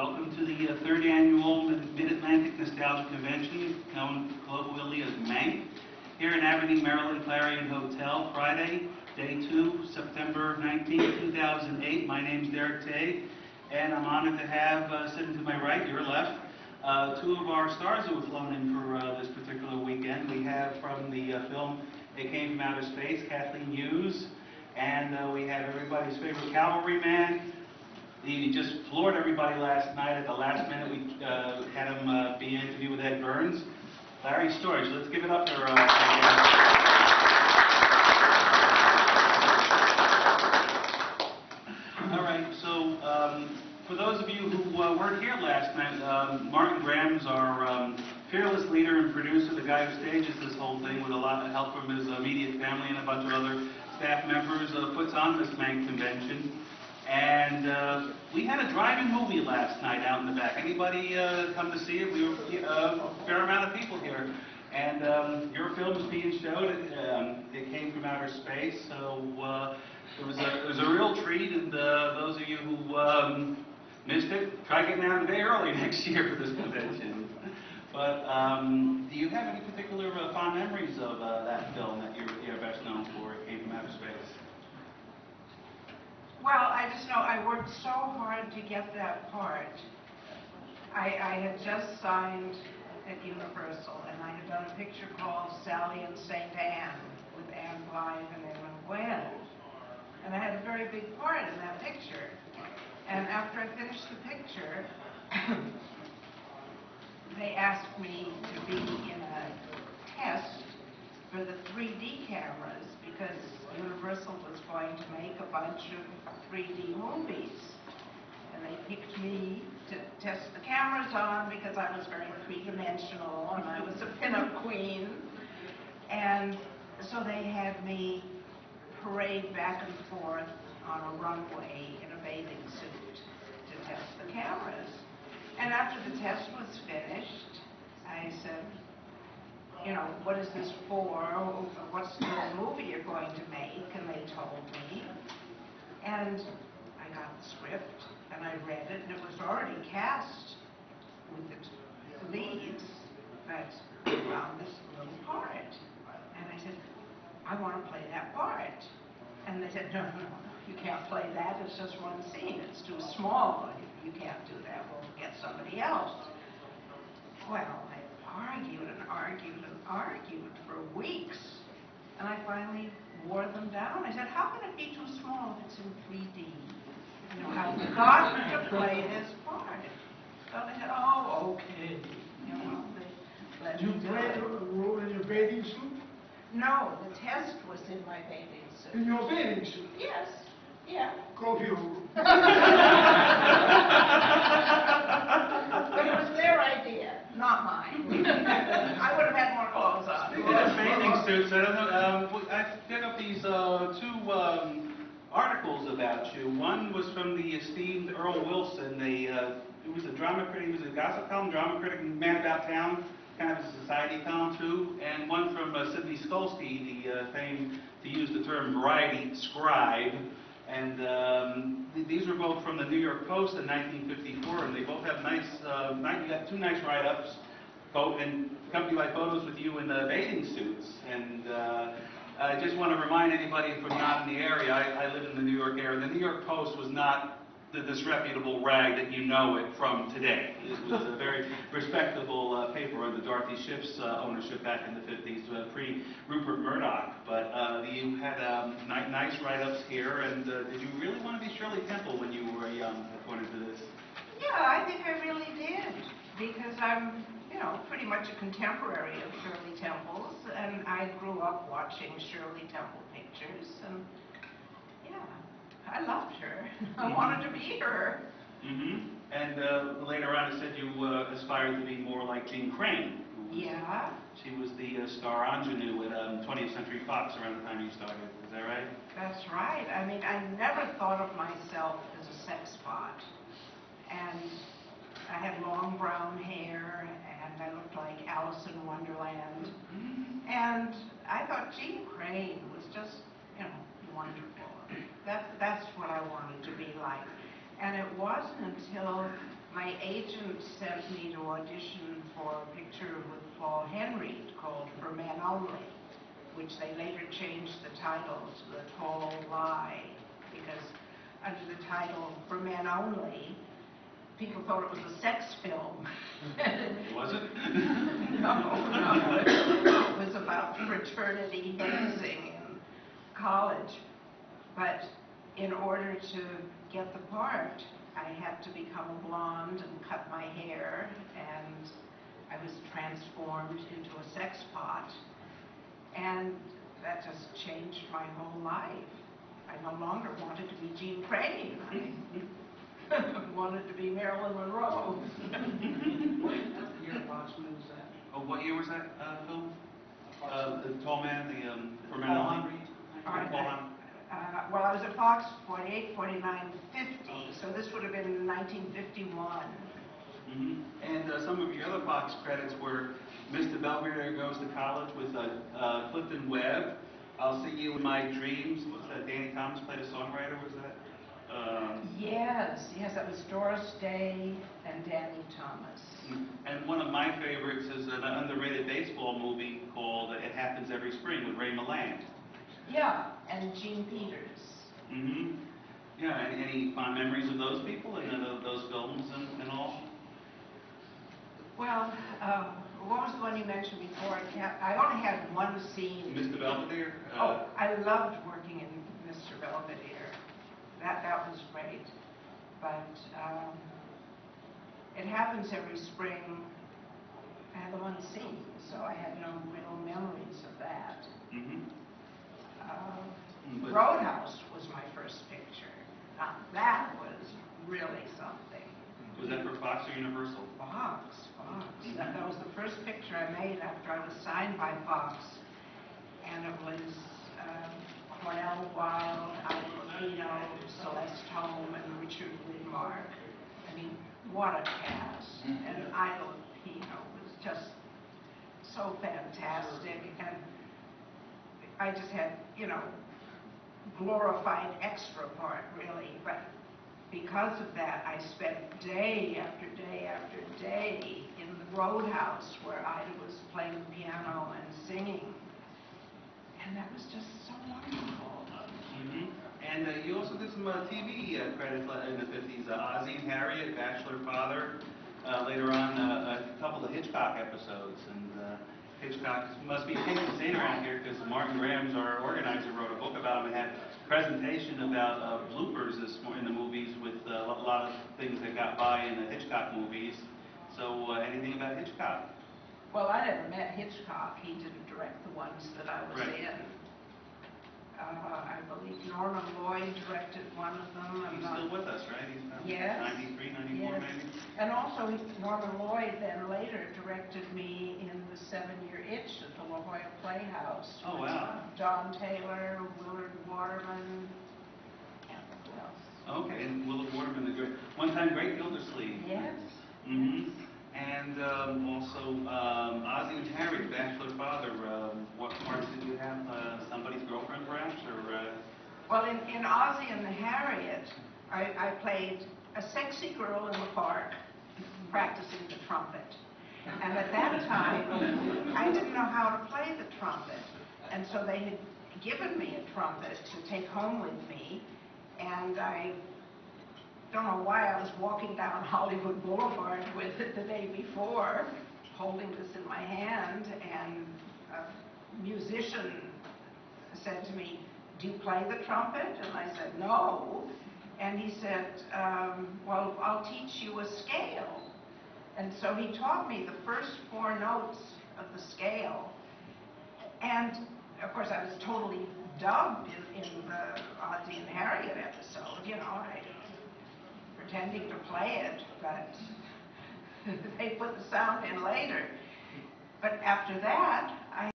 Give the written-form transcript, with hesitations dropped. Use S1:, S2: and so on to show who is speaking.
S1: Welcome to the third annual Mid-Atlantic Nostalgia Convention, known colloquially as MANC, here in Aberdeen, Maryland, Clarion Hotel, Friday, day 2, September 19, 2008. My name's Derek Tay, and I'm honored to have, sitting to my right, your left, two of our stars who have flown in for this particular weekend. We have from the film They Came from Outer Space, Kathleen Hughes, and we have everybody's favorite cavalryman. He just floored everybody last night. At the last minute, we had him be an interview with Ed Burns. Larry Storch. Let's give it up for All right, so for those of you who weren't here last night, Martin Graham's our fearless leader and producer, the guy who stages this whole thing with a lot of help from his immediate family and a bunch of other staff members, puts on this MANC convention. And we had a drive-in movie last night out in the back. Anybody come to see it? We were a fair amount of people here. And your film was being showed. It came from outer space, so it was a real treat. And those of you who missed it, try getting out a day early next year for this convention. But do you have any particular fond memories of that film that you're best known for? It came from outer space.
S2: Well, I just know I worked so hard to get that part. I had just signed at Universal, and I had done a picture called Sally and St. Anne with Anne Blythe and Edwin Gwen. And I had a very big part in that picture. And after I finished the picture, they asked me to be in a test for the 3D cameras because Universal was going to make a bunch of 3D movies. And they picked me to test the cameras on because I was very three-dimensional and I was a pinup queen. And so they had me parade back and forth on a runway in a bathing suit to test the cameras. And after the test was finished, I said, you know, what is this for? What's the movie you're going to make? And they told me. And I got the script, and I read it, and it was already cast with the leads, but I found this little part. And I said, I want to play that part. And they said, no, you can't play that. It's just one scene. It's too small. You can't do that. We'll get somebody else. Well, I argued and argued and argued for weeks, and I finally wore them down. I said, how can it be too small if it's in 3D? You know, I've got to play this part. So they said, oh, okay. You know, they let me do it.
S3: You played a role in your bathing suit?
S2: No, the test was in my bathing suit.
S3: In your bathing suit?
S2: Yes. Yeah.
S3: Go you.
S2: But it was their idea, not mine. I would have had more clothes on.
S1: Speaking of bathing suits, I don't know. I picked up these two articles about you. One was from the esteemed Earl Wilson. It was a drama critic. He was a gossip column, drama critic, man about town, kind of a society column too. And one from Sidney Skolsky, the famed, to use the term variety scribe. And these were both from the New York Post in 1954, and they both have nice, you got two nice write-ups, and company like photos with you in bathing suits. And I just want to remind anybody from not in the area, I live in the New York area. The New York Post was not the disreputable rag that you know it from today. It was a very respectable paper under Dorothy Schiff's ownership back in the 50s, pre-Rupert Murdoch. But you had nice write-ups here, and did you really want to be Shirley Temple when you were young, according to this?
S2: Yeah, I think I really did, because I'm, you know, pretty much a contemporary of Shirley Temple's, and I grew up watching Shirley Temple pictures, and yeah. I loved her. I wanted to be her.
S1: Mm-hmm. And later on, it said you aspired to be more like Jean Crane.
S2: Yeah.
S1: She was the star ingenue at 20th Century Fox around the time you started. Is that right?
S2: That's right. I mean, I never thought of myself as a sex bot. And I had long brown hair, and I looked like Alice in Wonderland. Mm-hmm. And I thought Jean Crane was just, you know, wonderful. That's what I wanted to be like. And it wasn't until my agent sent me to audition for a picture with Paul Henry called For Men Only, which they later changed the title to The Tall Lie, because under the title For Men Only, people thought it was a sex film.
S1: Was it?
S2: No. It was about fraternity hazing in college. But in order to get the part, I had to become a blonde and cut my hair, and I was transformed into a sex pot. And that just changed my whole life. I no longer wanted to be Jean Crane. I wanted to be Marilyn Monroe.
S3: What year approximately was that?
S1: Oh, what year was that film? The Tall Man, For Men Only?
S2: All right.
S1: Paul Henry.
S2: Well, I was at Fox 48, 49, 50, so this would have been 1951.
S1: Mm-hmm. And some of your other Fox credits were Mr. Belvedere Goes to College with Clifton Webb. I'll See You in My Dreams. Was that Danny Thomas played a songwriter? Was that?
S2: Yes, that was Doris Day and Danny Thomas.
S1: And one of my favorites is an underrated baseball movie called It Happens Every Spring with Ray Milland.
S2: Yeah, and Gene Peters.
S1: Mm-hmm. Yeah, and any fond memories of those people and those films and all?
S2: Well, what was the one you mentioned before? I only had one scene.
S1: Mr. Belvedere?
S2: Oh, I loved working in Mr. Belvedere. That was great. But It Happens Every Spring, I had the one scene, so I had no real memories of that.
S1: Mm-hmm.
S2: Roadhouse was my first picture. Now, that was really something.
S1: Was that for Fox or Universal?
S2: Fox. Mm-hmm. That was the first picture I made after I was signed by Fox. And it was Cornell Wilde, Ida Lupino, Celeste Holm, and Richard Widmark. I mean, what a cast. Mm-hmm. And Ida Lupino was just so fantastic. And I just had, glorified extra part, really. But because of that, I spent day after day after day in the Roadhouse where Ida was playing the piano and singing. And that was just so wonderful.
S1: Mm-hmm. And you also did some TV credits in the 50s. Ozzie and Harriet, Bachelor Father. Later on, a couple of Hitchcock episodes. And Hitchcock must be a case of Saint around here because Martin Graham's, our organizer, wrote a book about him and had a presentation about bloopers in the movies with a lot of things that got by in the Hitchcock movies. So anything about Hitchcock?
S2: Well, I never met Hitchcock. He didn't direct the ones that I was in. I believe Norman Lloyd directed one of them.
S1: He's still with us, right? He's
S2: yes.
S1: 93, 94
S2: yes.
S1: maybe?
S2: And also Norman Lloyd then later directed me in The 7-Year Itch at the La Jolla Playhouse.
S1: Oh, wow.
S2: Don Taylor, Willard Waterman, and who else?
S1: Okay, and Willard Waterman, the great, one-time great Gildersleeve.
S2: Yes.
S1: Mm-hmm. And also Ozzie and Harriet, Bachelor Father. What parts did you have? Somebody's girlfriend, perhaps, or?
S2: Well, in Ozzie and Harriet, I played a sexy girl in the park practicing the trumpet. And at that time, I didn't know how to play the trumpet. And so they had given me a trumpet to take home with me. And I don't know why I was walking down Hollywood Boulevard with it the day before, holding this in my hand, and a musician said to me, "Do you play the trumpet?" And I said, "No." And he said, "Well, I'll teach you a scale." And so he taught me the first 4 notes of the scale. And, of course, I was totally dubbed in the Ozzie and Harriet episode, pretending to play it, but they put the sound in later. But after that,